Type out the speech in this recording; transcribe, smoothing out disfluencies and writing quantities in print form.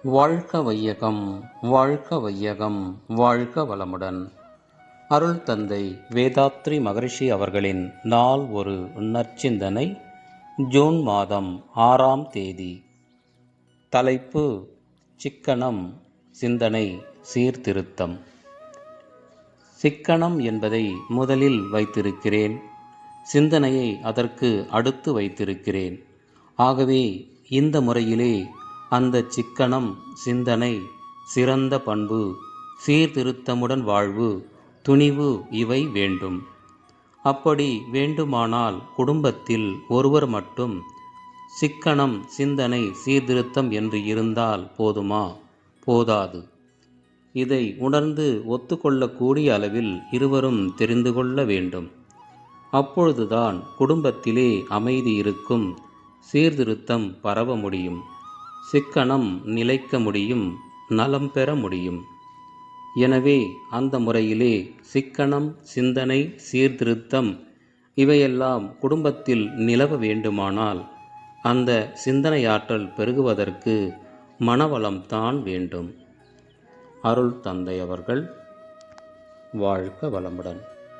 வாழ்க வையகம், வாழ்க வையகம், வாழ்க வளமுடன். அருள் தந்தை வேதாத்ரி மகரிஷி அவர்களின் நாள் ஒரு நற்சிந்தனை. ஜூன் மாதம் 6ஆம் தேதி. தலைப்பு: சிக்கனம், சிந்தனை சீர்திருத்தம். சிக்கனம் என்பதை முதலில் வைத்திருக்கிறேன், சிந்தனையை அதற்கு அடுத்து வைத்திருக்கிறேன். ஆகவே இந்த முறையிலே அந்த சிக்கனம், சிந்தனை, சிறந்த பண்பு, சீர்திருத்தமுடன் வாழ்வு, துணிவு இவை வேண்டும். அப்படி வேண்டுமானால் குடும்பத்தில் ஒருவர் மட்டும் சிக்கனம், சிந்தனை, சீர்திருத்தம் என்று இருந்தால் போதுமா? போதாது. இதை உணர்ந்து ஒத்துக்கொள்ளக்கூடிய அளவில் இருவரும் தெரிந்து கொள்ள வேண்டும். அப்பொழுதுதான் குடும்பத்திலே அமைதி இருக்கும், சீர்திருத்தம் பரவ முடியும், சிக்கனம் நிலைக்க முடியும், நலம் பெற முடியும். எனவே அந்த முறையிலே சிக்கனம், சிந்தனை, சீர்திருத்தம் இவையெல்லாம் குடும்பத்தில் நிலவ வேண்டுமானால் அந்த சிந்தனையாற்றல் பெருகுவதற்கு மனவளம்தான் வேண்டும். அருள் தந்தை அவர்கள் வாழ்க வளமுடன்.